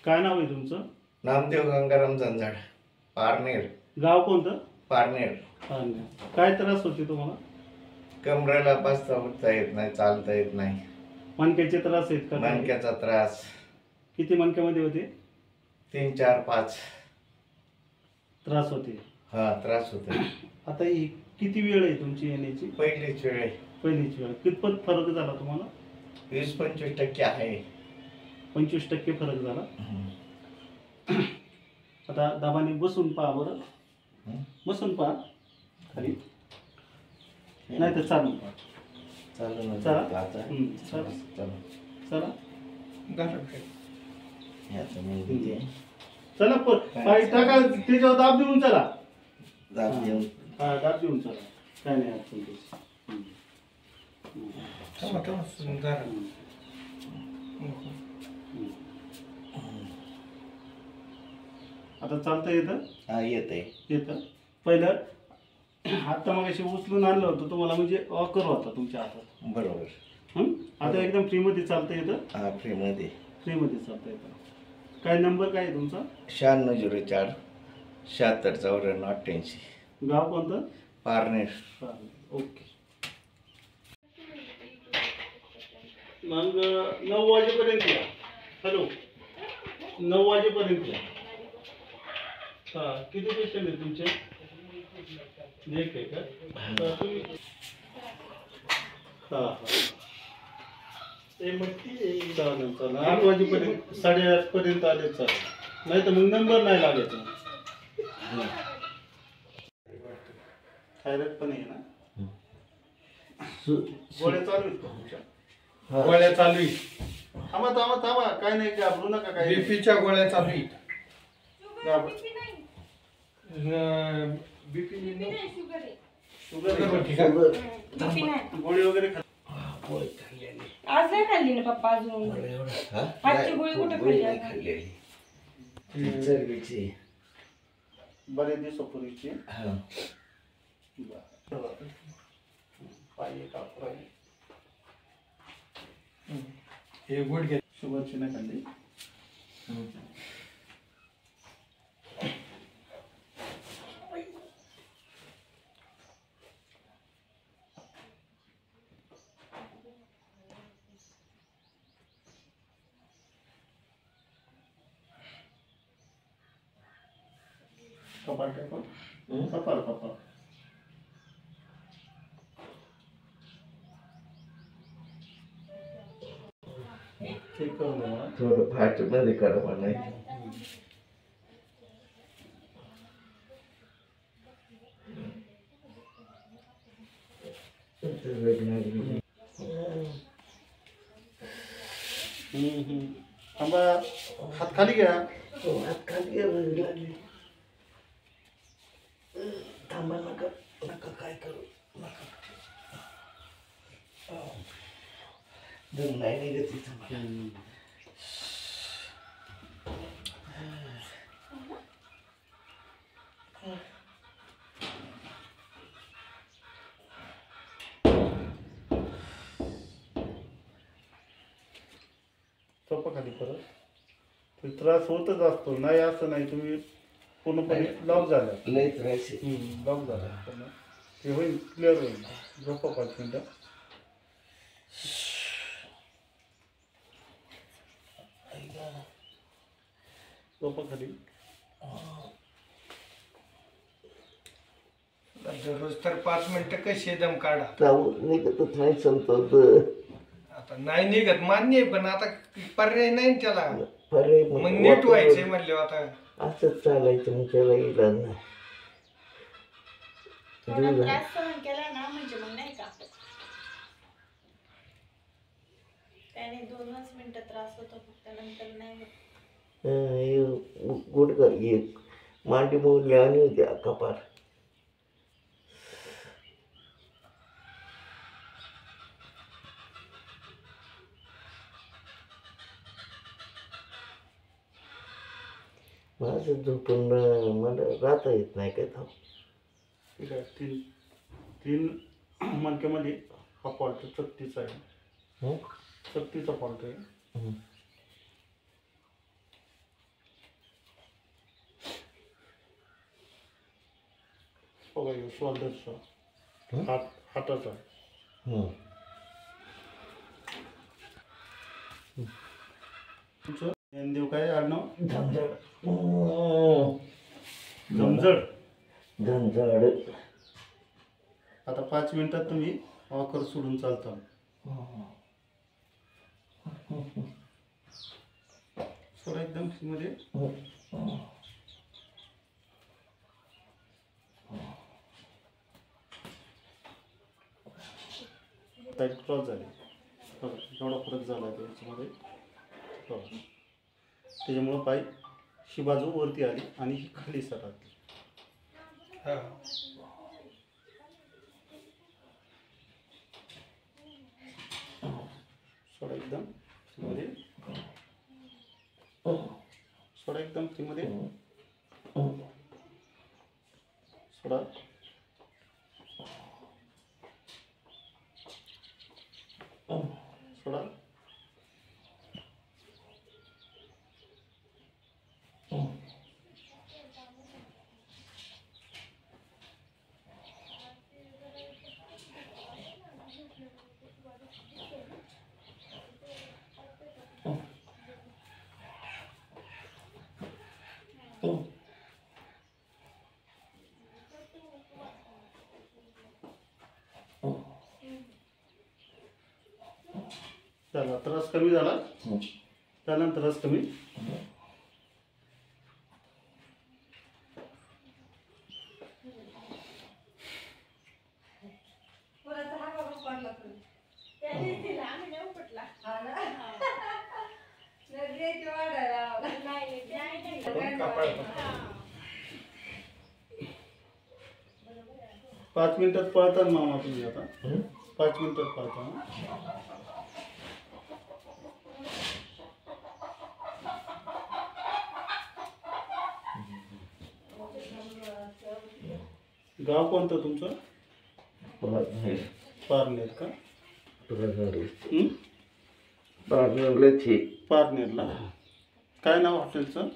काय नाव आहे तुमचं? नामदेव गंगाराम झंझाड, पारनेर. गाव कोणतं? पारनेर. पारनेर. काय त्रास होते तुम्हाला? कमरेला बसता उठता येत नाही, चालता येत नाही. मणक्याचे त्रास आहेत का? मणक्याचा त्रास. किती मणक्यामध्ये होते? 3, 4, 5 त्रास होते. हा त्रास होतो. आता ही किती वेळ आहे तुमची येण्याची? पहिलीच वेळ आहे. पहिलीच वेळ. कितपत फरक झाला तुम्हाला? 20-25% आहे. 25% फरक झाला. आता दाबाने बसून पहा बरं. बसून पहा खाली, नाही तर चालून पहा. चालू चला. आता चला चला चला पाय टाका त्याच्यावर, दाब देऊन चला. दाब देऊन. हा दाब देऊन चला. काय नाही अडचण आता चालतं येतं? हा येते. येतं. पहिलं आता मग असे उचलून आणलं होतं तुम्हाला, म्हणजे ऑकर होता तुमच्या हातात. बरोबर. आता एकदम फ्रीमध्ये चालतं येतं. हा फ्रीमध्ये. फ्रीमध्ये चालतं येतं. काय नंबर काय आहे तुमचा? 9604 76 88. गाव कोणतं? पारनेर. ओके. मग 9 वाजेपर्यंत या. हॅलो, 9 वाजेपर्यंत या. हा किती पेशंट आहे तुमचे? एक आहे का? तुम्ही हा हा चालेल चालेल. 8 वाजेपर्यंत 8:30 पर्यंत आले चालेल. नाही तर मग नंबर नाही लागायचा. थायरॉइड पण आहे ना? गोळ्या चालू आहेत का तुमच्या? गोळ्या चालू आहेत. थांबा थांबा थांबा, काय नाही, घाबरू नका. काय बीपीच्या गोळ्या चालू आहेत. शुगर होती का? गोळी वगैरे आज नाही खाल्ली ना पप्पा अजून. आजची गोळी कुठे खाल्ली? चरबीची. बरेच दिवसापूर्वीची. पाय कापूर आहे. हे गुडघे. शुगरची नाही खाल्ली. कपाळ टाकून कपाळ कपाळ ठीक करून द्या. थोडं फाट मध्ये करा म्हणाय. थांबा, हात खाली घ्या. हात खाली घ्या. थांबा, नका नका काय करू नका. दम नाही निघत इथं. झोपा खाली परत. तो त्रास होतच असतो, नाही असं नाही. तुम्ही पूर्णपणे लॉक झाला. लय त्रास. लॉक झाला ते होईल, क्लिअर होईल. झोपा 5 मिनिटं. झोपा खाली. दररोज तर 5 मिनिटं कशी दम काढा. निघतच नाही संपत. आता नाही निघत मान्य आहे, पण आता पर्याय नाही ना त्याला. पर्याय मग नीट व्हायचंय म्हणले आता. असंच चालायचं, मग त्याला इलाज नाही. थोडा त्रास सहन केला ना म्हणजे मग नाही का त्याने 2च मिनिटं त्रास होतो फक्त, नंतर नाही होत. गुडघा एक मांडी मोडली आणि उद्या कपार. माझं झोपून मला राहता येत नाही काय थांब. ठीक आहे. तीन मणक्यामध्ये हा फॉल्ट चकतीचा आहे. चकतीचा फॉल्ट आहे. बघा शोल्डरचा हाताचा. तुमचं ज्ञानदेव काय आडनाव? जमजड. आता 5 मिनिटात तुम्ही वॉकर सोडून चालता. थोडं एकदम मध्ये क्रॉस झाले. एवढा फरक झाला त्याच्यामध्ये. त्याच्यामुळं पाय ही बाजू वरती आली आणि ही खाली सरकली. थोडा एकदम मध्ये थोडा एकदम मध्ये थोडा थोडा चला. त्रास कमी झाला. त्यानंतर त्रास कमी. पाच मिनिटात पळता मामा तुम्ही आता. 5 मिनिटात पळता. गाव कोणतं तुमचं? पारनेर का? पारनेरला. काय नाव हॉटेलचं?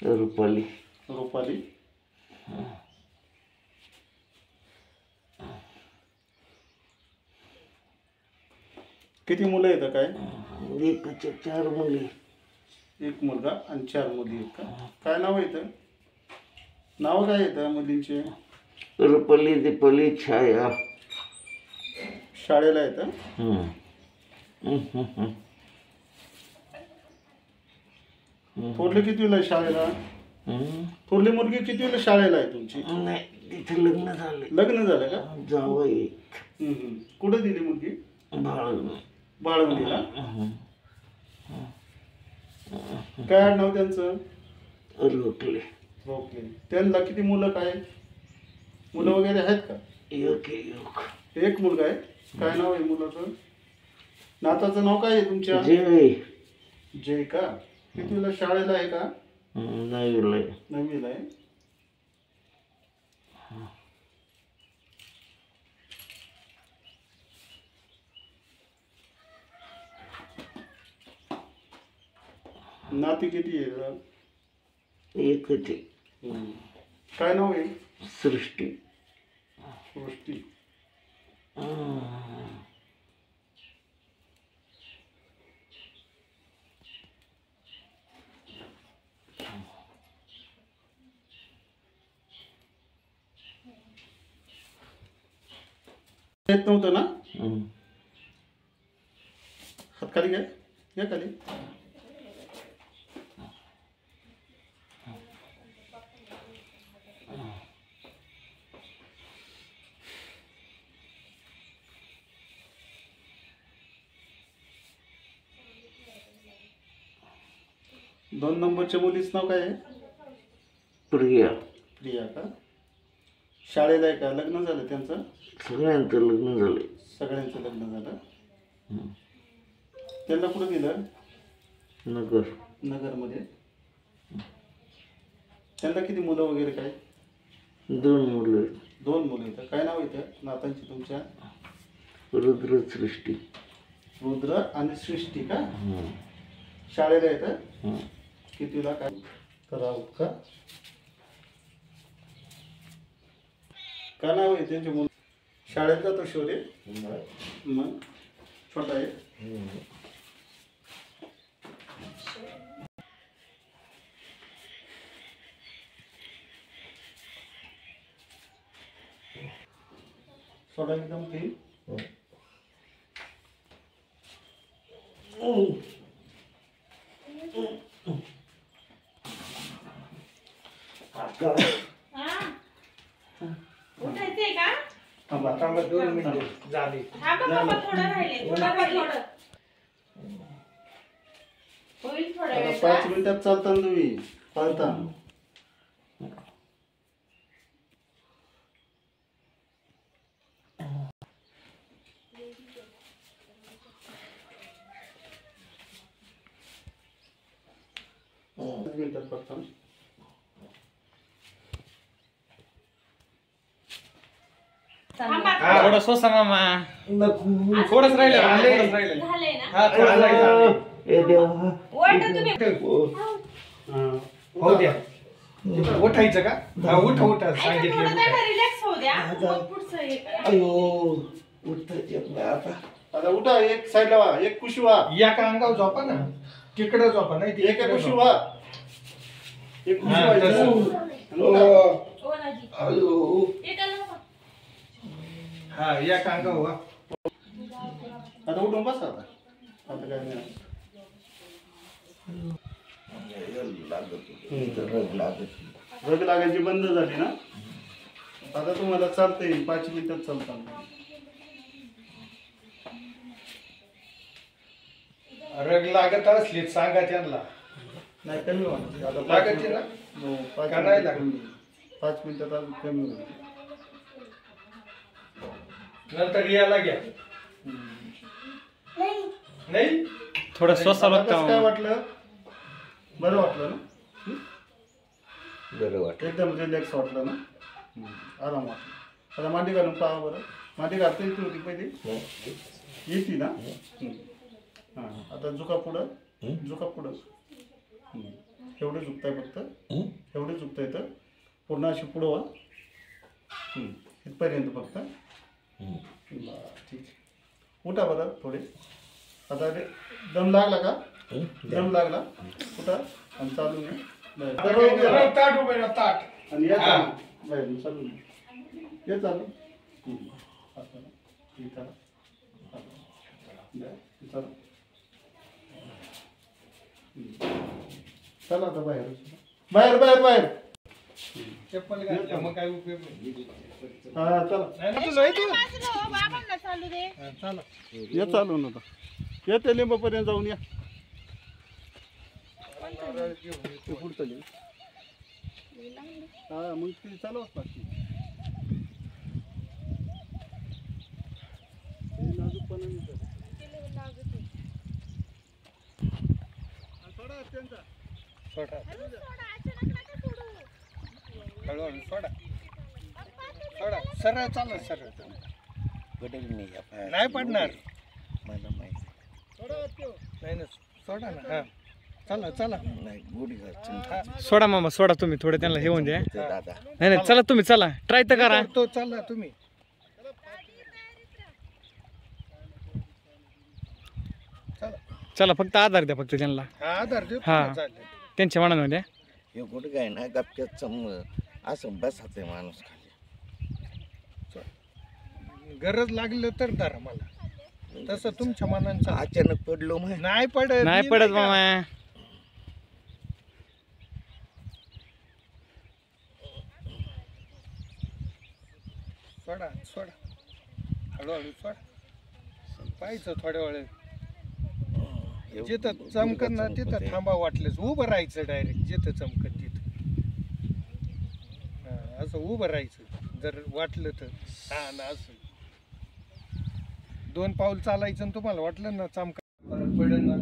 रुपाली. रुपाली. किती मुलं आहेत काय? 4 मुली. 1 मुलगा आणि 4 मुली आहेत का? काय नाव येतं? नाव काय येतं मुलींचे? रुपाली, दीपाली, छाया. शाळेला येतं? थोरली कितवीला आहे शाळेला? थोरली मुलगी कितवीला शाळेला आहे तुमची? नाही, तिथे लग्न झाले. लग्न झालं का? जावई. कुठे दिली मुलगी? बाळवणीला. काय आडनाव त्यांचं? रोटले. रोटले. त्यांना किती मुलं काय? मुलं वगैरे आहेत का? एक मुलगा आहे. काय नाव आहे मुलाचं? नाताचं नाव काय आहे तुमच्या? जय. जय का? कितवीला शाळेला आहे का? 9वीला आहे. नाती किती आहे? एकच आहे. काय नाव आहे? सृष्टी. सृष्टी. येत नव्हतं ना? हात खाली घ्या. या खाली. दोन नंबरच्या मुलीचं नाव काय आहे? प्रिया. प्रिया का? शाळेला आहे का? लग्न झालं त्यांचं? सगळ्यांचं लग्न झाले. सगळ्यांचं लग्न झालं. त्यांना कुठं दिलं? नगरमध्ये. त्यांना किती मुलं वगैरे काय? 2 मुलं. 2 मुलं आहेत. काय नाव येतं नातांची तुमच्या? रुद्र, सृष्टी. रुद्र आणि सृष्टी का? शाळेला येतं? कितीला काय? तर का? काय नाव आहे त्यांच्या मुलं? शाळेत जातो शौर्य? मग छोटा आहे. सोडा एकदम क्लीन. उठायचंय का? थांबा 2 मिनिटं झाली. थांबा पप्पा, थोडं राहिले, थोडं होईल थोड्या आता वेळ. 5 मिनिटात चालता तुम्ही चालता. मिनिटात फक्त. थांबा. थोडं सोसा मामा. थोडंच राहिलं. झालंय ना? हा थोडं राहिलं. ओरडा तुम्ही. हो द्या. उठायचं का? हा उठा ऐका, थोडं सांगितलं. त्यांना रिलॅक्स होऊ द्या. मग पुढचं हे करा. आता उठा, एक साईडला व्हा, एक कुशी व्हा, या का अंगावर झोपा ना, तिकडं झोपा नाही एक तिकडं कुशी झोपा. व्हा, एक कुशी हा, व्हायचं. तसं. आणि उठा. ओ राजी. एका नको. हा या का अंगावर वा. आता उठून बसा. आता काय नाही. रग लागायची बंद झाली ना. आता तुम्हाला चालता येईल. 5 मिनिटात चालता. रग लागत असली सांगा त्यांना. नाही कमी वाटते आता. लागते ना? हो, 5 का नाही मिनिटात लागत? कमी. 5 मिनिटात अजून कमी होईल. नंतर यायला घ्या. नाही थोडं सोसा आता कसं काय लागतं. वाटलं? बरं वाटलं ना? बरं वाटत. एकदम रिलॅक्स वाटलं ना. आराम वाटलं. आता मांडी घालून पहा बरं. मांडी घालता येते होती पहिले? येते ना. हां, आता झुका पुढं, झुका पुढं. एवढे झुकताय फक्त, एवढे झुकता येतं. पूर्ण अशी पुढं व्हा. इथपर्यंत फक्त. बरं, ठीक आहे. उठा बरं थोडे. आता दम लागला का? दम लागला. उठा आणि चालून या. बरं. आता बरोबर करा. ताट उभे राहा, ताट. आणि या चालू. बाहेरून चालून या. ये चालू. असं. हे करा. हे चला. चला आता बाहेर. बाहेर बाहेर बाहेर. चप्पल घातल्या मग काय उपयोग नाही. हा चला. नाही ना तुला येतो? बाबांना चालू दे. हा, चला. या चालून आता. या त्या लिंबापर्यंत जाऊन या. ते पुढचं लिंब. हा मग ती चालवच लागते. नाजूकपणाने करा. सोडा त्यांचा. सोडा. हळूहळू सोडा. सोडा. सरळ चालत सरळ. नाही पडणार. मला माहिती. सोडा त्यो. नाही ना सोडा ना. हा चला चला. नाही गुढी घालून. सोडा मामा सोडा तुम्ही थोडं त्यांना हे होऊन द्या. दादा नाही नाही चला तुम्ही चला ट्राय तर करा. तो चला तुम्ही. चला. चला फक्त आधार द्या फक्त त्यांना. हा आधार देऊ. हा. चालेल. त्यांच्या मनानं द्या. हे गुढी आहे ना गपक्यात सम असं बसत आहे माणूस खाली. गरज लागलं तर धरा मला. तसं तुमच्या मनांचं. अचानक पडलो मग नाही पडत. नाही पडत मामा. सोडा सोडा. हळूहळू सोडा. पाहायचं थोड्या वेळ. जिथं चमकत ना तिथं थांबा. वाटलंच उभं राहायचं डायरेक्ट. जिथं चमकत तिथं असं उभं राहायचं जर वाटलं तर. हा ना असं 2 पाऊल चालायचं. आणि तुम्हाला वाटलं ना चमका फरक पडेल ना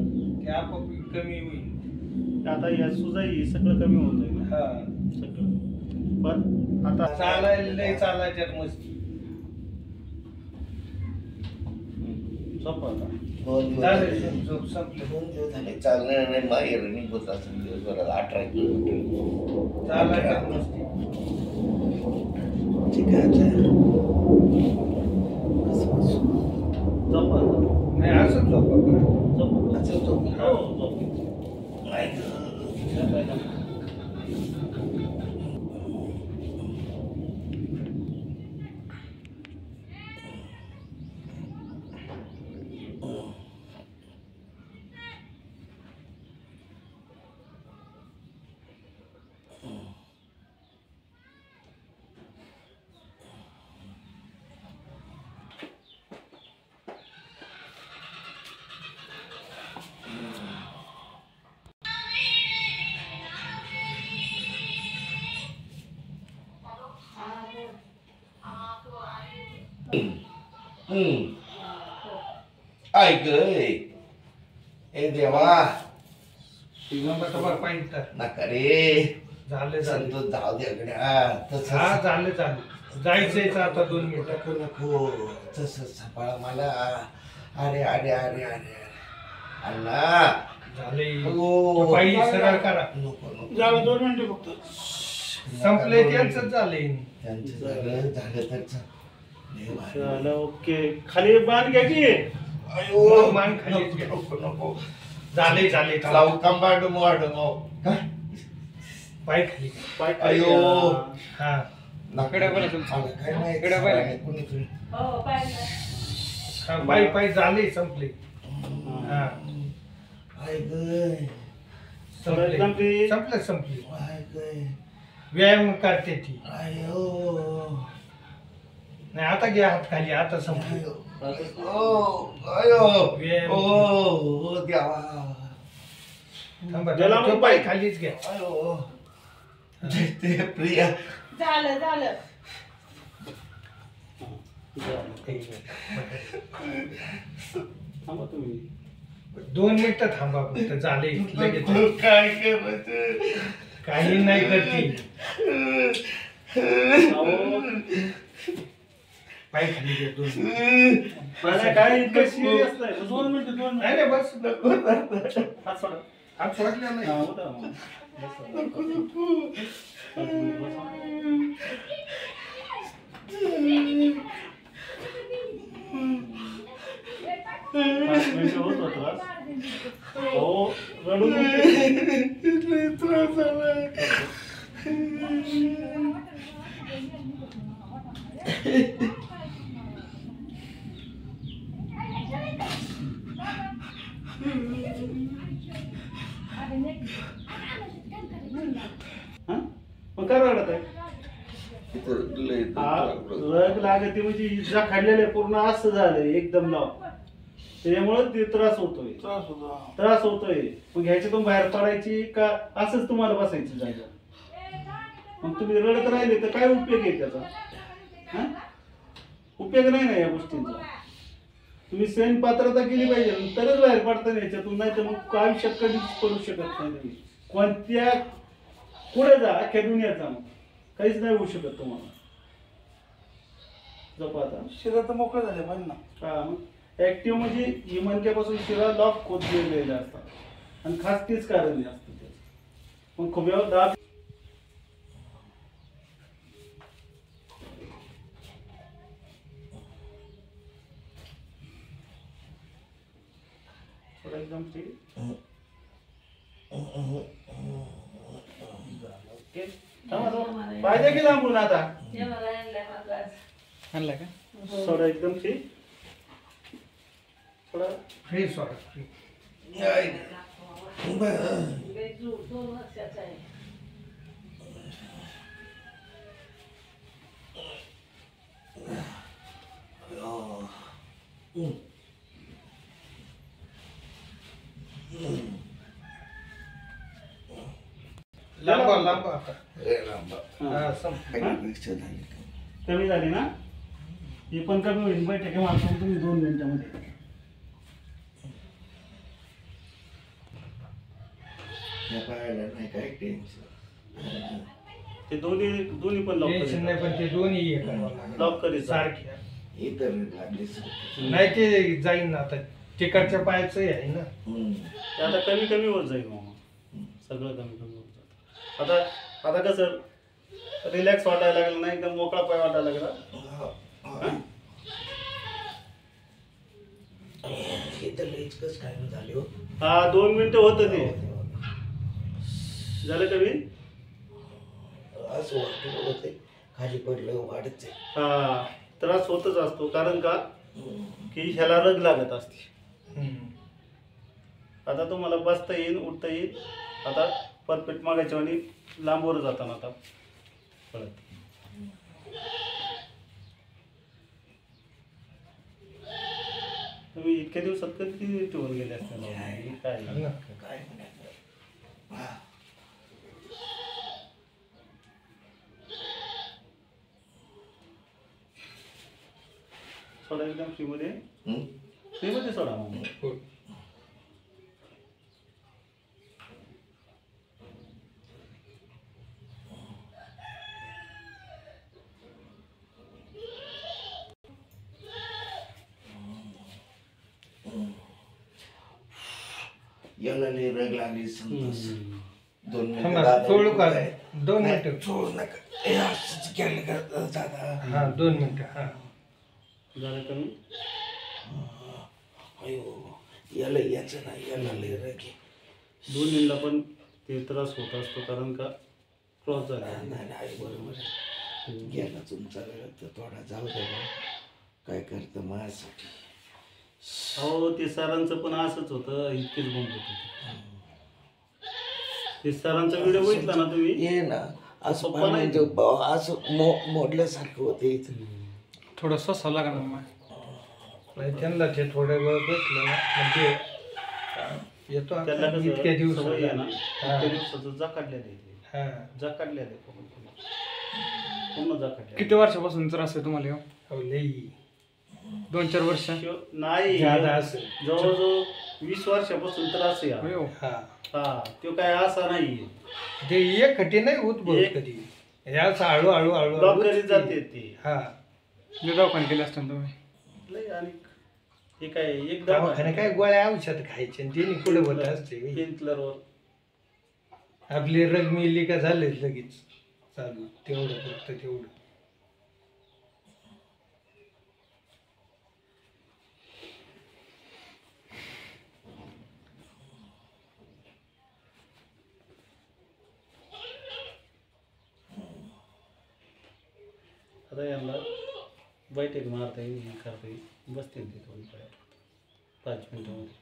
की आपोआप कमी होईल. आता या सुजाई सगळं कमी होऊन जाईल ना. हा सगळं. पण आता चालायला लय चालायच्यात मस्ती. सोपं आता. झालं झोप संपलं. चालणार नाही बाहेर निघत असेल दिवसभरात 18 किलोमीटर. चालायच्यात मस्ती. झोपा आता. नाही असंच झोपा बरं. झोपा. हो, झोप. ऐक ए देवा नंबर पाहिजे तर नका रे झाले झाले संतोष जाऊ दे गड्या हा तसं झाले झाले जायचंय आता 2 मिनिटं नको नको तसं सांभाळ मला अरे अरे अरे अरे अण्णा झाले हो. पाहिजे सरळ करा नको नको झालं 2 मिनिटं फक्त. संपले त्यांचं झाले त्यांचं झालं झालं तर चाल. लय भारी. झालं, ओके. खाली बांध घ्या की. अयो मान खालीच घ्या. नको नको झाले झाले लावू कंबा डमो अडमो काय पाय खाली पाय खाली अयो. घ्या. हा नकडे काय नाही कुणी हो पाहिलं. हा, पाय पाय झाले संपले हा आय गय संपले एकदम ते- संपले संपले आय गय व्यायाम करते ती आयो नाही आता घ्या हात खाली आता संपले अयो व्यायाम. ओ देवा थांबा गेला तो मग पाय पाय. खालीच घ्या अयो ते प्रिया झालं झालं. थांबा तुम्ही. 2 मिनिटं थांबा फक्त झाले लगेच काय करायचं काही नाही करते अहो, पाय खाली घ्या 2 मिनिटं. मला काय इतकं सिरियस नाही. 2 मिनिटं 2 नाही मिनिटं. नाही बस हात सोडा. हात सोडला नाही हा, उठा मग. पाच मिनिटं होत होता. हो, रडू नको. हा? मग काय रडत आहे? हा, रग लागते म्हणजे इजा खाल्लेले पूर्ण असं झालंय एकदम लाव. त्याच्यामुळे ते त्रास होतोय. मग ह्याच्यातून बाहेर पडायची का असंच तुम्हाला बसायची जागा? मग तुम्ही रडत राहिले तर काय उपयोग आहे त्याचा? हा? उपयोग नाही ना या गोष्टींचा. तुम्ही सैन पात्रता केली पाहिजे तरच बाहेर पडता नाही याच्यातून. नाही तर मग आयुष्यात कधीच पडू शकत नाही तुम्ही. कोणत्या पुढे जा अख्ख्या दुनियात जा, मग काहीच नाही होऊ शकत तुम्हाला. जपा आता शिरा तर मोकळे झाले पाहिजे ना. हा, मग ऍक्टिव्ह म्हणजे ही मणक्यापासून शिरा लॉक होत गेलेले असतात आणि खास तेच कारण असतं त्याचं. मग खुब्यावर दाब. थोडं एकदम ठीक. ओके. थांबा, थांबा. पाहिजे की लांबून आता आणला का थोडं एकदम ठीक. थोडं फ्री सोडा फ्री लांबा लांबा आता हा संपलं. कमी झाली ना? ही पण कमी होईल. बैठक मारतो तुम्ही 2 मिनिटामध्ये. नाही काय टेन्शन. ते दोन्ही पण लॉक टेन्शन नाही पण ते दोन्ही हे करावं लागेल. लॉक करीत जा. सारखे हे तर लागले नाही ते जाईन ना आता तिकडच्या पायाचं आहे ना. ते आता कमी होत जाईल मामा. सगळं कमी होत जातं. आता कसं रिलॅक्स वाटायला लागला ना, एकदम मोकळा पाय वाटायला लागला. हे तर लईच कस काय झाले हो. हा 2 मिनिटं होतं ते. झालं कमी. असं वाटलं होते खाली पडलं वाढत आहे. हा त्रास होतच असतो, कारण का की ह्याला रग लागत असते. आता तुम्हाला बसता येईल, उठता येईल. आता परफेक्ट मागायच्या आणि लांबवर जाताना आता परत. तुम्ही इतक्या दिवसात कधी ठेवून गेले असते काय काय सोडा एकदम फ्रीमध्ये सोडा मग. याला लई रग लागली संतोष. 2 थांबा, मिनिटं सोडू का? 2 मिनिटं. सोडू नका. हे असंच केलं का दादा? हा 2 मिनिटं. हा झालं कमी. अयो याला याचं नाही, याला लई रग आहे. दोन्हीला पण ते त्रास होत असतो, कारण का क्रॉस झाला. नाही नाही बरोबर आहे. गेला तुमचा वेळ तर थोडा जाऊ दे बा. काय करतं माझ्यासाठी. हो ते सरांचं पण असंच होतं, इतकेच बोंब होते. ते सरांचा व्हिडिओ बघितला ना तुम्ही. ये ना असं पप्पा नाही. म्हणजे असं मोडल्यासारखं होते इथं. थोडं स्वसावं लागणार मग. नाही त्यांना ते थोड्या वेळ बसलं ना म्हणजे येतो आता त्याला कसं इतक्या दिवसात. सवय आहे ना, हा. इतक्या दिवसाचं जा काढलेलं आहे ते. हा जा काढलेलं आहे पूर्ण जा काढलेलं किती वर्षापासून त्रास आहे तुम्हाला ह्यो? अहो, लई 2-4 वर्ष. नाही. ज्यादा असेल. जवळजवळ 20 वर्षापासून त्रास आहे हा. होय हो. हा हा तो काय असा नाहीये. ते एक खटी नाही उद्भवत एक- कधी. याच हळूहळू हळूहळू डॉक्टरी जाते ते. हा जे दवाखाने केले असतात तुम्ही. लय आणि हे काय एक दवाखाने काय गोळ्या औषध खायचे आणि तिने पुढे होत असते. पेनकिलरवर आपली रग मिळली का झाले लगेच चालू. तेवढं फक्त तेवढं. आता यांना बैठक मारता येईल, हे करता येईल. बसतील ते थोडी 5 मिनिटामध्ये.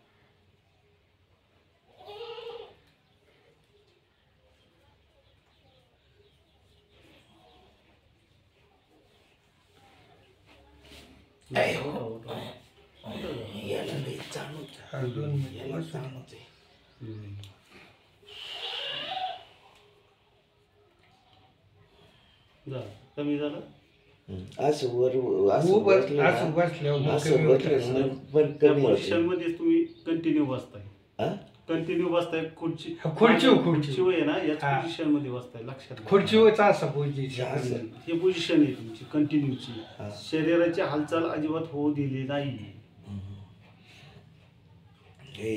याला लई जाणवत. हा 2 मिनिट. याला जाणवत आहे. झालं कमी झालं. असं वर असं खूप बसलं असं ना, बसल्यावर मग असं कमी होतं. बसलं ना, पण त्या कमी होते. पोझिशन मध्ये तुम्ही कंटिन्यू बसताय. हा? कंटिन्यू बसताय. खुर्ची खुर्ची. आहे ना, याच हा. पोझिशन मध्ये बसताय. लक्षात घ्या. खुर्चीवरचा असा पोझिशन. असं. हे पोझिशन आहे तुमची कंटिन्यूची. हा. शरीराची हालचाल अजिबात होऊ दिली नाही. हे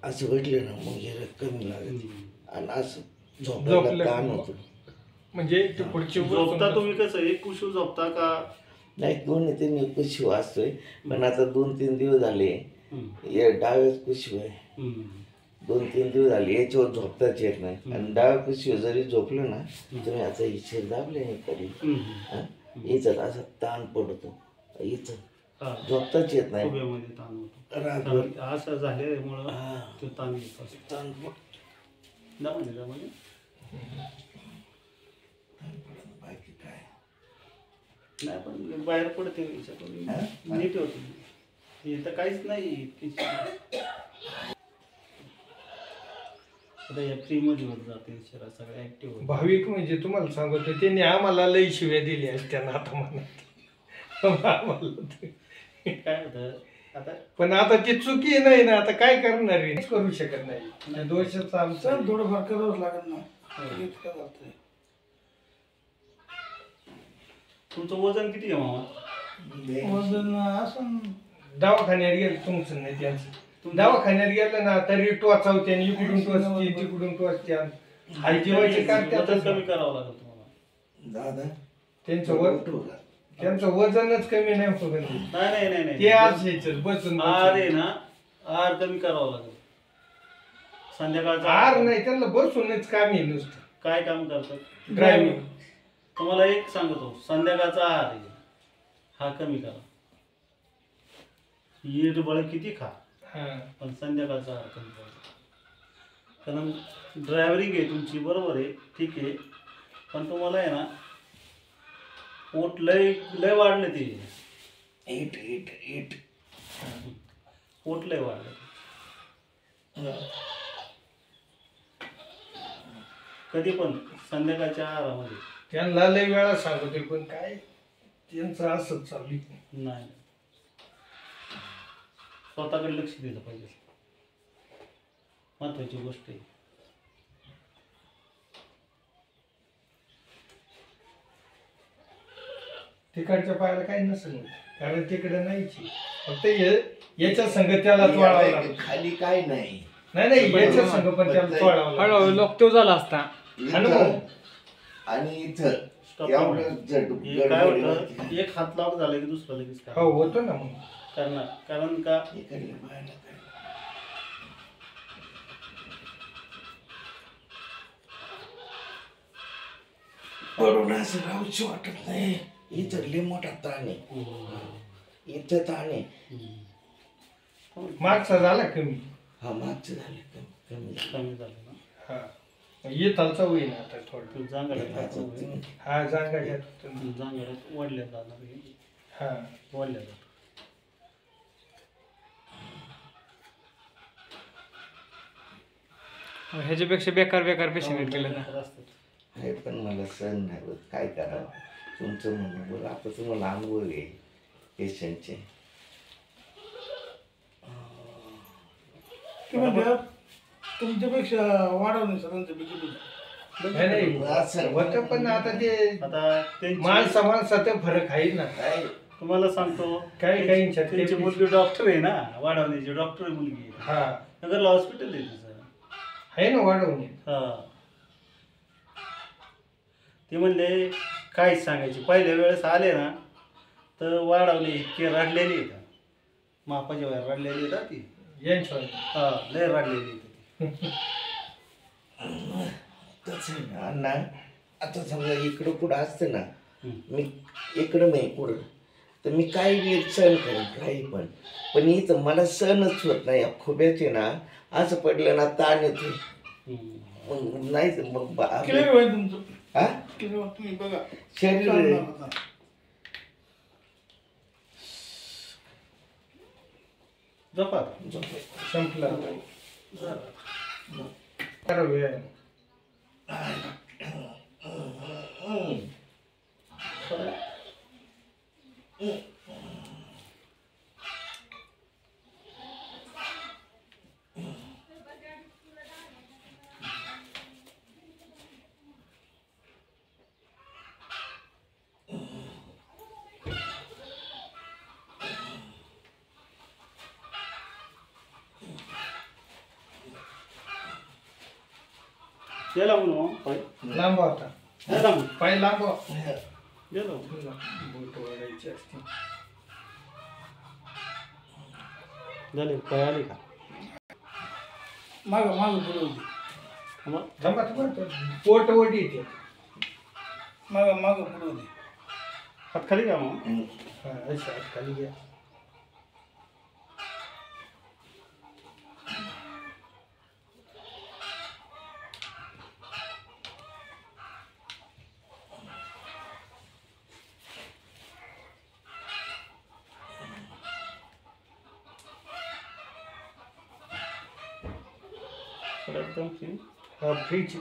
असं भेटले ना मग हे रग कमी लागत. आणि असं झोपलं झोपायला ताण का? होतो. म्हणजे ते खुर्चीवर झोपता तुम्ही कसं एक कुशू झोपता का? नाही 2-3 कुशी वाचतोय पण आता 2-3 दिवस झाले हम्म. हे डाव्याच कुशी आहे. हम्म. 2-3 दिवस झाले याच्यावर झोपताच येत नाही. आणि डाव्या कुशीवर जरी झोपलं ना तुम्ही आता इथे दाबले नाही कधी हम्म. याच्यात असा ताण पडतो. इथं हा. झोपताच येत नाही. उभ्यामध्ये ताण होतो. रातभर कारण असं झाल्यामुळं हा. तो ताण येत असतो. ताण दाबाने बाकी काय नाही पण बाहेर पडते याच्यातून हा? नीट होते. हे तर काहीच नाही इतकी. आता या फ्रीमध्ये होत जाते शरीर सगळं ऍक्टिव्ह होतं. भाविक म्हणजे तुम्हाला सांगतो त्यांनी आम्हाला लई शिव्या दिल्या त्यांना आता म्हणत आम्हाला ते. काय होतं आता पण आता ती चुकी नाही ना. आता काय करणार आहे? काहीच करू शकत नाही. दोषच आमचा. थोडंफार करावंच लागेल ना. इतकं जातंय. तुमचं वजन किती आहे मामा? वजन असं दवाखान्यात गेलं तुमचं नाही त्यांचं. दवाखान्यात गेलं ना तरी टोचावते आणि इकडून टोचते तिकडून टोचते. आई जेवायचे वजन करतात. कमी करावं लागेल तुम्हाला. दादा त्यांचं वजनच कमी नाही होत नाही ते आज यायचं बसून आर आहे ना, आर कमी करावं लागेल संध्याकाळचा. आर नाही त्यांना बसूनच काम आहे नुसतं काय काम करतात? ड्रायव्हिंग. तुम्हाला एक सांगतो, संध्याकाळचा आहार आहे हा कमी करा. ईट बळ किती खा, पण संध्याकाळचा आहार कमी करा. कारण ड्रायव्हरिंग आहे तुमची, बरोबर आहे, ठीक आहे, पण तुम्हाला आहे ना पोट लय लय वाढलं ते. पोट लय वाढलं. कधी पण संध्याकाळच्या आहारामध्ये त्यांना लय वेळा सांगते पण काय त्यांचं असंच चालू आहे. नाही, स्वतःकडे लक्ष दिलं पाहिजे, महत्वाची गोष्ट आहे. तिकडच्या पायाला काही नसेल कारण तिकडे नाहीच आहे. फक्त याच्या संग त्याला चोळावं लागतं. खाली काय नाही. नाही याच्या संग पण त्याला चोळावं लागतं. हळूहळू लोक तो झाला असता. इथं आणि इथं Stop. एवढं हे काय होतं, एक हात लॉक झाला की दुसरा लगेच करा. हो होतं ना मग. करणार, कारण का इकडल्या बाहेरला काय. पडून असं राहूच वाटत नाही. इथं लय मोठा ताण आहे. इथं ताण आहे. मागचा झाला कमी. हा मागचं झालं कमी कमी झालं ना. हा येतालचा होईल आता थोडं. तू जांगाड्यात हा जागा घेत जांगाड्यात वडल्या जाणार हे. हा वडल्या जात. ह्याच्यापेक्षा बेकार बेकार पेशंट केलं ना. आहे पण मला सण नाही होत. काय करावं. तुमचं म्हणणं बोला. आता तुम्हाला अनुभव आहे पेशंटचे. ते म्हणजे तुमच्यापेक्षा वाढवणे सरांचं बिलकुल. नाही असं होतं पण आता ते आता त्यांची माणसात फरक आहे ना. काय तुम्हाला सांगतो, काही त्यांची मुलगी डॉक्टर आहे ना, वाढवण्याची डॉक्टर आहे मुलगी. हा नगरला हॉस्पिटल आहे तिचं. आहे ना वाढवणे. हा, ते म्हणले काहीच सांगायचे. पहिल्या वेळेस आले ना तर वाढवले इतके रडलेले आहेत, मापाच्या वेळेला रडलेली आहेत ती. यांच्या हा, लय रडलेली आहेत. तसं आहे ना अण्णा. आता समजा इकडं कुठं असतं ना, मी इकडं नाही कुठं, तर मी काही वेळ सहन करेन काही पण इथं मला सहनच होत नाही. या खोब्याचे ना असं पडलं ना ताण येते. मग नाही तर मग किती वेळ आहे तुमचं? हा किती वेळ तुम्ही बघा शरीर चालणार आता. झोपा. संपला वेळ गेला म्हणून पाय लांब होता. गेला म्हणून पाय लांब गेलो. बोट ओढायची असते. झाले पाय आले का? मागं मागं पुढे होती. थांबा. थांबा थांबा पोट ओढी येते. मागं मागं पुढे होती. हात खाली का मग? हा अशा हात खाली घ्या. एकदम free. हा फ्रीज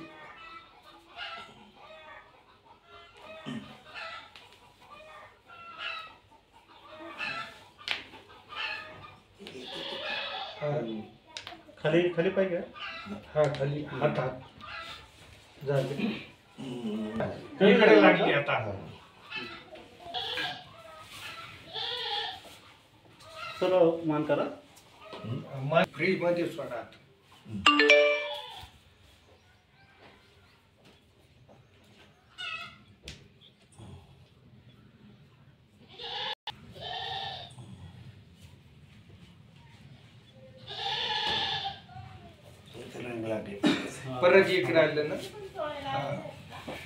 खाली खाली पाय घ्या. हा खाली हात झाले. इकडे लागली आता. सरळ मान करा. फ्रीज मध्ये सोडा. परत एक राहिलं ना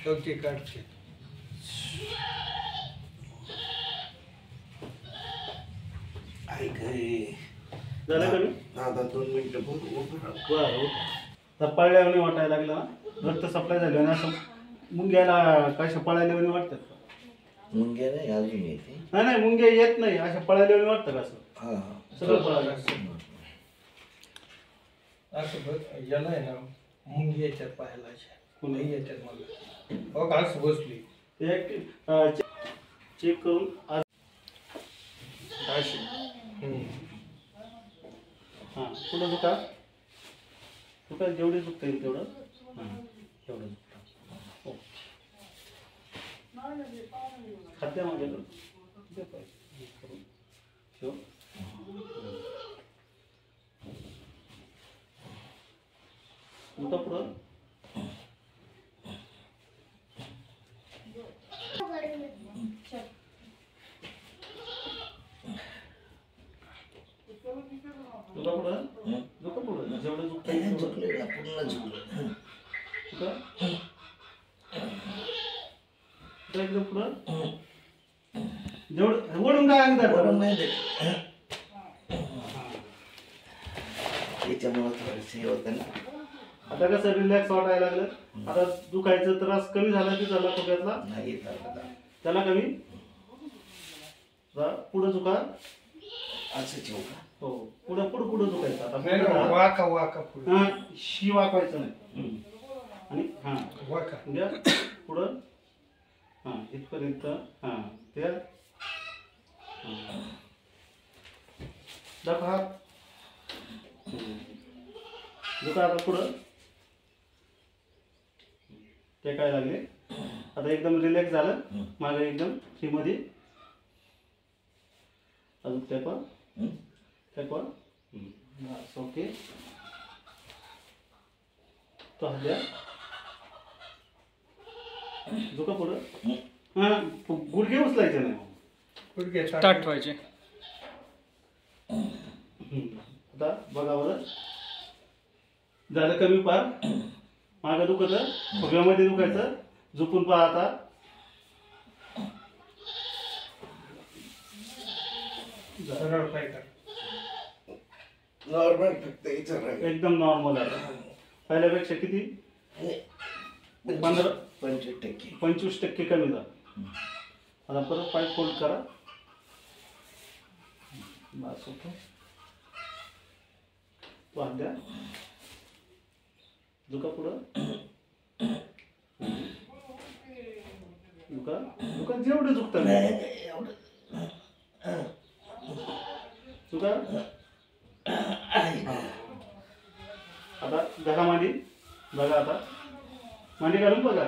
तो ते काढते. ऐक झालं कमी दादा 2 मिनिटं बोलू. बरं तर पळल्याने वाटायला लागलं ना रक्त सप्लाय झालं आणि असं मुंग्याला कशा पळायला वाटतात का? मुंग्या नाही अजून येते. नाही मुंग्या येत नाही अशा पळायला वाटतं का असं हा सगळं पळायला असं बघ याला आहे ना मुंगी याच्यात पाहायला कुणी याच्यात मला हो का असं बसली चेक करून अशी हां पुढं दुखा जेवढे दुखता येईल तेवढं हां तेवढं दुखता हो खाद्या माझ्याकडं दे पाहिजे करून ठेव दुखा पुढं दुखा पुढं जेवढं दुखता येईल झुकले ना पूर्ण झुकले. एकदम पुढं जेवढं ओढून काय अंगठा बरं नाही देत. त्याच्यामुळं थोडंसं हे होतं ना. आता कसं रिलॅक्स वाटायला लागलं आता दुखायचं त्रास कमी झाला की झाला खोक्यातला नाही येत आता. त्याला कमी पुढं झुका असं ठेवू का? हो पुढं दुखायचं आता नाही ना, वाका वाका पुढे हा शी वाकवायचं नाही आणि हा वाका द्या पुढं हा इथपर्यंत हा त्या दाखवा हात दुखा आता पुढं ते काय लागले आता एकदम रिलॅक्स झालं मागे एकदम फ्रीमध्ये अजून त्यापा ओके तो हात द्या दुखा पुढं हा गुडघे उचलायचे नाही गुडघे ताट ठेवायचे. आता बघा बरं झालं कमी पार मागं दुखत फुग्यामध्ये दुखायचं झोपून पहा आता सरळ पाय कर. नॉर्मल फक्त इथं राहील. एकदम नॉर्मल आहे पहिल्यापेक्षा किती 25% 25% कमी झालं आता परत पाय फोल्ड करा बस ओके वाद द्या दुखा पुढं दुखा जेवढं झुकतं दुखा आता धरा मांडी बघा आता मांडी घालून बघा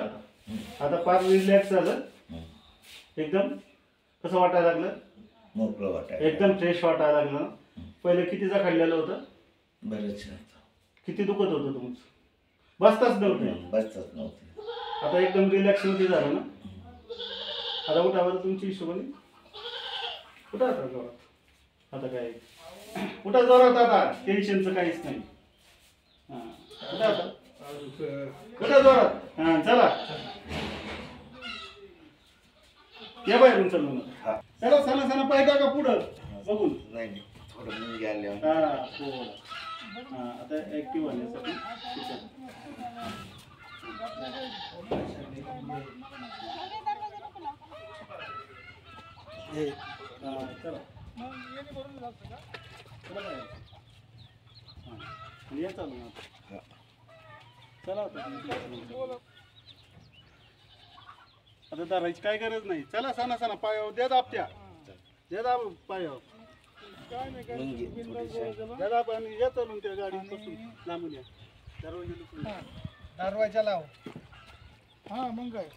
आता पार रिलॅक्स झालं एकदम कसं वाटायला लागलं मोकळं वाटायला एकदम फ्रेश वाटायला लागलं पहिले कितीचा खाल्लेलं होतं बरंच किती दुखत होतं तुमचं बसताच नव्हतं बसतच नव्हतं. आता एकदम रिलॅक्स मध्ये झालं ना आता उठावर तुमची हिशोबाने उठा आता जोरात आता काय उठा जोरात आता टेन्शनचं काहीच नाही हां उठा आता उठा जोरात हां चला या बाहेरून चालू ना चला सणा सणा पाहिजे का पुढं बघून नाही थोडं मुंगी आल्यावर हां थोडं हां आता ॲक्टिव्ह होण्यासाठी चला या चालू ना चला आता धरायची काय गरज नाही चला सणा सणा पायावर द्या दाबत्या द्या दाब पायावर मुंगी थोडीशी द्या दाब आणि या चालून त्या गाडीपासून लांबून या दरवाजा लाव. हा मग काय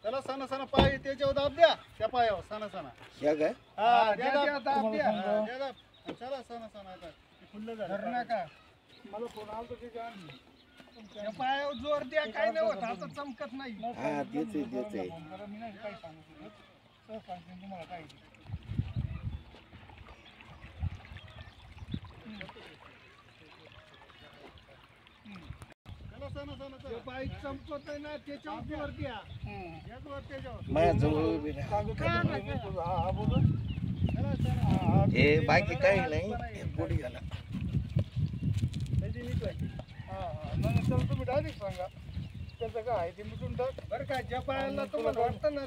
चला सणा सणा पाय त्याच्यावर दाब द्या त्या पायावर सणा सणा या काय हा द्या द्या, दाब दाब द्या. हा, द्या दाब चला सणा सणा आता ते खुल्लं धरू झालं नका. मला फोन आला की काय आणली त्या पायावर जोर द्या काय नाही होत आता चमकत नाही. हा देते बरं मी नाही काय सांगू सर सांगते तुम्हाला काय बाईक चमकत आहे ना त्याच्यावर वरती या. याच वर त्याच्यावर. माझ्याजवळ उभी राहा. हे बाकी काही नाही हे पुढे गेला. नंतर तुम्ही डायरेक्ट सांगा त्याचं काय आहे ते मिटून टाक बरं का. ज्या पायाला तुम्हाला वाटतं ना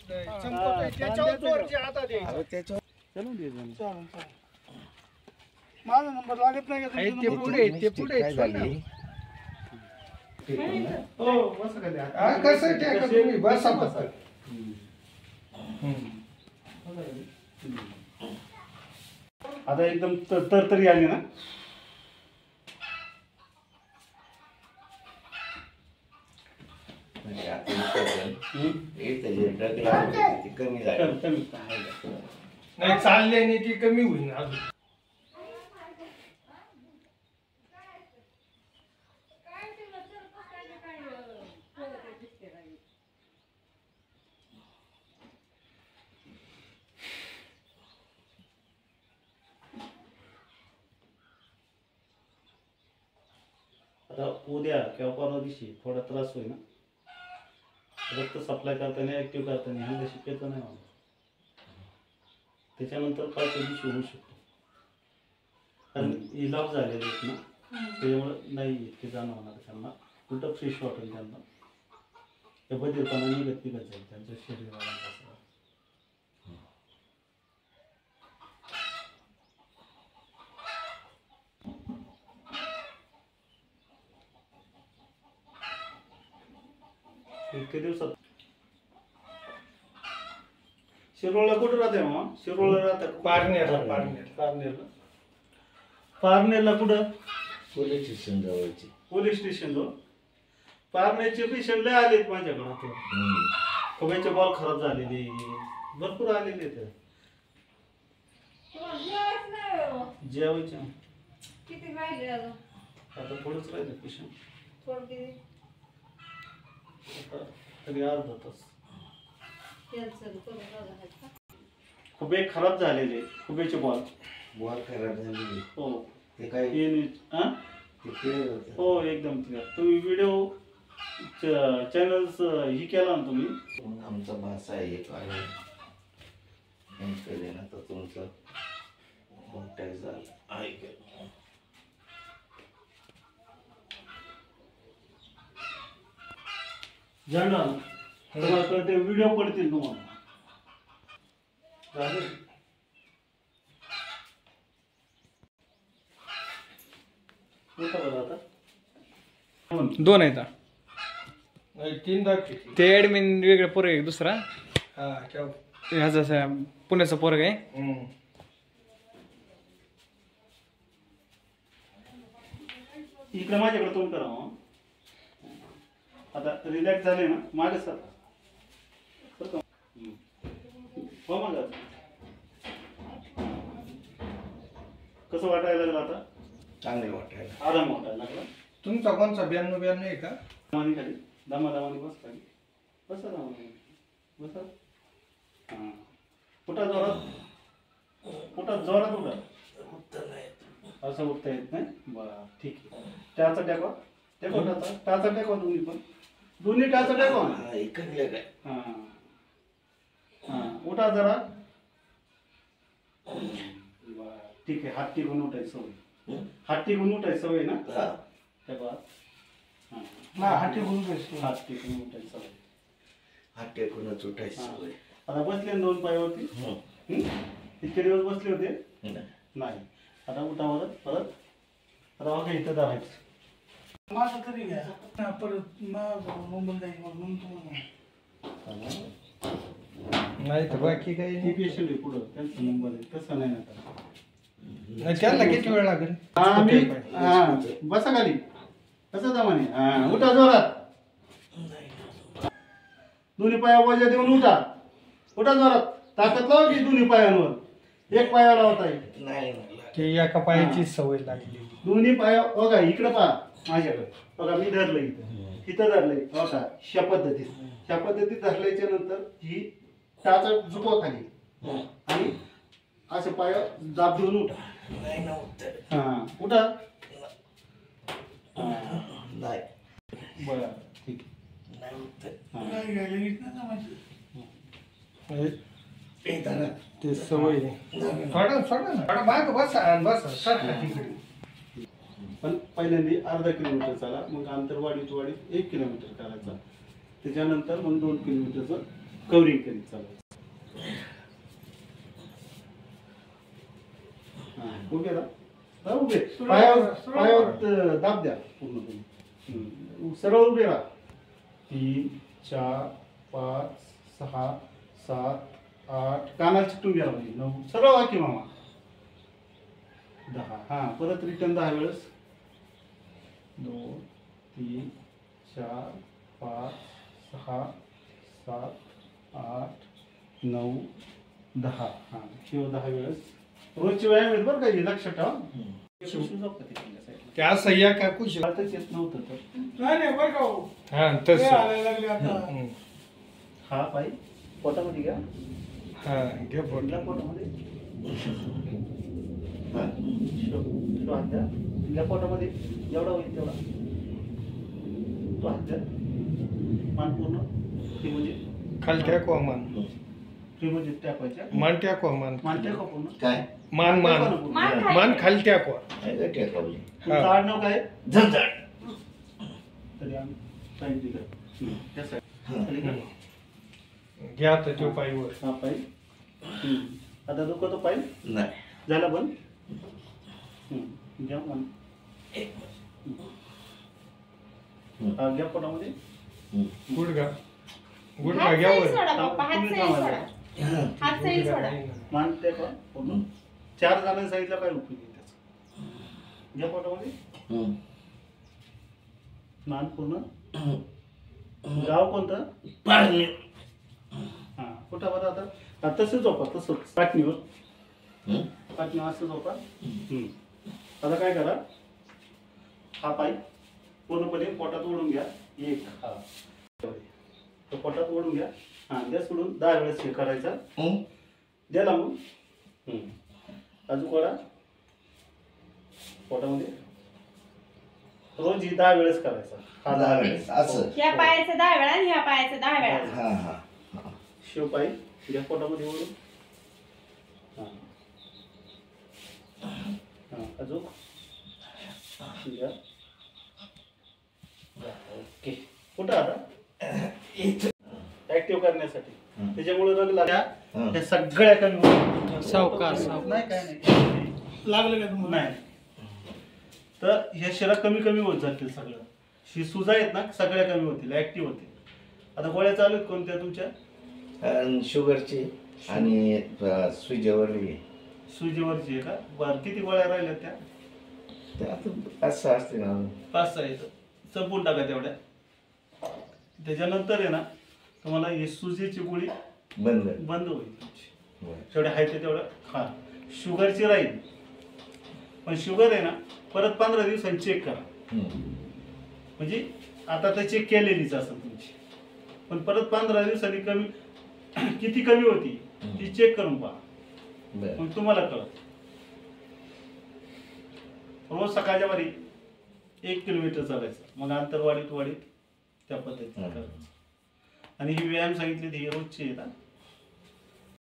चमकत आहे त्याच्यावर वरची हातात आहे. अहो, त्याच्यावर चालेल चालेल. माझा नंबर लागत नाही का तुमचा ते नंबर? पुढे ते पुढे काय झाली हो बस खाली हा, कसं ठेका तुम्ही बसा बसा. आता एकदम तरतरी आली ना. म्हणजे आता इथं जे ड्रग लागत होती ती कमी झाली. कमी आहे का? नाही चालल्याने ती कमी होईल अजून. आता उद्या किंवा परवा दिवशी थोडा त्रास होईल ना. रक्त सप्लाय करताना ॲक्टिव्ह करताना ह्या शक्यता नाही होणार. त्याच्यानंतर पाचव्या दिवशी होऊ शकतो. कारण इलाज झालेले आहेत ना त्याच्यामुळे नाही इतके जाणवणार त्यांना. उलट फ्रेश वाटेल त्यांना. त्या बधीरपणा निघत जाईल त्यांच्या शरीराला. इतके दिवसात शिरोळला कुठं राहते मग? शिरोळला राहतात पारनेरला पारनेरला कुठं? पोलीस स्टेशन जवळची. पोलीस स्टेशन जवळ. पारनेरचे पेशंट लय आलेत माझ्याकडं. ते खव्याचे बॉल खराब झालेले भरपूर आलेले आहेत. जेवायचे किती राहिले अजून? आता थोडंच राहिलं पेशंट. थोडं किती? तरी अर्धा तास. कॅन्सल करून आहेत का? खुबे खराब झालेले खुबेचे बॉल. बॉल खराब झाली. हो ते काय हे हा? ते clear होतं. हो एकदम क्लिअर. तुम्ही व्हिडिओ चॅनल्स ही केला ना तुम्ही. आमचा भाषा आहे एक आणि केले ना तर तुमचं कॉन्टॅक्ट झाला ऐक. जनरल तुम्हाला ते व्हिडिओ पडतील तुम्हाला. चालेल. उठा बरं आता. 2 आहेत. नाही 3 दाखवते. ते ऍडमिन वेगळं पोरग आहे दुसरा. हा ठेव. ह्याचा पुण्याचा पोरग आहे. इकडे माझ्याकडे तोंड करा मग. आता रिलॅक्स झाले ना मागे सर. हो मग कसं वाटायला लागलं आता? चांगले वाटायला. आराम वाटायला लागला. तुमचा कोणचा 92 आहे का? दामानी खाली दामादामानी बस खाली बसा. दामानी बसा. हां उठा जोरात उठा जोरात उठा. असं उठता येत नाही. बरं ठीक आहे. टाचा टेकवा टाचा टेकवा दोन्ही टाचा टेकवा. इकडले काय हां हां उठा जरा. ठीक आहे. हात टिकून उठायची सवय. हात टिकून उठायची सवय ना. हा टेकवा. हाटी बोलून जायचं. हात टिकून उठायची सवय. हात टेकूनच उठायची सवय. आता बसले ना 2 पायावरती. इतके दिवस बसले होते नाही. आता उठा परत राहा का इथं धरायचं. माझं तरी घ्या परत मुंबईला जाईल म्हणून तुम्हाला. नाही तर बाकी काही ती नाही. पेशंट आहे पुढं त्यांचा नंबर आहे. तसं नाही ना. नाही, त्याला किती वेळ लागेल? बसा खाली कसं दमाने. उठा जोरात. दोन्ही पाया वजा देऊन उठा. उठा जोरात. ताकद लावा की दोन्ही पायांवर. एक पायावर लावता येईल. नाही ते एका पायाची सवय लागली. दोन्ही पाया बघा इकडं पहा माझ्याकडे. बघा मी धरलं इथं धरलंय. बघा ह्या पद्धतीत धरल्याच्या नंतर ही टाचा झुकवा खाली आणि असे पाय दाब देऊन उठा. नाही नव्हतं. हा उठा. नाही बरं ठीक नाही होत. काय घ्यायला घेत नाही ना माझी. हे धरा. ते सवय सोडा ना माग बसा आणि बसा सारखा तिकडे. पण पहिल्यांदा अर्धा किलोमीटर चाला, मग अंतर वाढीत 1 किलोमीटर करायचा, त्याच्यानंतर मग 2 किलोमीटरचं कव्हरिंग करीत चालायचं. उभे राहा, उभे पायावर दाब द्या पूर्णपणे. सरळ उभे राहा. 3 4 5 6 7 8 कानाला चिकटून घ्या म्हणजे 9 सरळ वा की मामा 10. हां परत रिटर्न 10 वेळेस. 2 3 4 5 6 7 8 9 10. हां शिव 10 वेळेस. रोजचे व्यायाम आहेत बरं का, हे लक्षात ठेवा. ते असं या का कुश आताच येत नव्हतं तर. नाही बरं का हो. हा ते तसं आलायला लागले आता. हा पाय पोटामध्ये घ्या. हा घे फोटो. कुठल्या पोटामध्ये हा. तो हात द्या. कुठल्या पोटामध्ये जेवढा होईल तेवढा तो हात द्या. मान पूर्ण ते म्हणजे खाली टाकवा मान. ते म्हणजे टाकायच्या. मान टाकवा मान. मान टाका पूर्ण. काय मान मान मान खाली. मान खाली टाकवा. काय गं टेकावली तुमचं आडनाव काय आहे? झंझट. तरी आम्ही सांगितलं त्या साईड घ्या आता तो पायवर. हा पाय. आता दुखतो पाय नाही झाला बंद. घ्या मान. हा घ्या पोटामध्ये. गुडघा गुडघा हात घ्या सैल वर. सोडा पप्पा, हात सैल सोडा. हात सैल सोडा. मान टेका पूर्ण. 4 जणांनी सांगितलं काय उपयोग आहे त्याचा. घ्या पोटामध्ये. मान पूर्ण. गाव कोणतं? पाणी हा कुठं बरं आता. हा तसंच झोपा तसंच पाटणीवर. पाटणीवर असं झोपा. आता काय करा, हा पाय पूर्णपणे पोटात ओढून घ्या. 1 हा तो पोटात ओढून घ्या. हा द्या सोडून 10 वेळेस हे करायचा. द्या लांबून. अजून कोणा पोटामध्ये रोज ही 10 वेळेस करायचा. हा 10 वेळेस असं ह्या पायाचं 10 वेळा आणि ह्या पायाचं 10 वेळा. हा हा शिव पाय द्या पोटामध्ये ओढून. हा हा अजून द्या. ओके कुठं आता ऍक्टिव्ह करण्यासाठी. त्याच्यामुळे रग लागल्या हे सगळ्या कमी होतील. सावकाश नाही काय नाही लागलं का तुम्हाला? नाही. तर ह्या शिरा कमी कमी होत जातील सगळं. ही सुजा आहेत ना सगळ्या कमी होतील, ऍक्टिव्ह होतील. आता गोळ्या चालू आहेत कोणत्या तुमच्या? आणि शुगरची आणि सुजेवरली सुजीवरची आहे का? बरं किती गोळ्या राहिल्या त्या? ते आता असं असते ना 5-6 आहेत. संपून टाका तेवढ्या. त्याच्यानंतर आहे ना तुम्हाला ही सुजीची गोळी बंद बंद होईल तुमची. जेवढ्या आहे ते तेवढं खा. शुगरची राहील पण शुगर आहे ना परत 15 दिवसांनी चेक करा. म्हणजे आता तर चेक केलेलीच असेल तुमची, पण परत 15 दिवसांनी कमी किती कमी होती ती चेक करून पहा. मग तुम्हाला कळत. रोज सकाळच्या वारी 1 किलोमीटर चालायचं. मग अंतर वाढीत त्या पद्धतीने करायचं. आणि ही व्यायाम सांगितली ती रोजची आहे ना.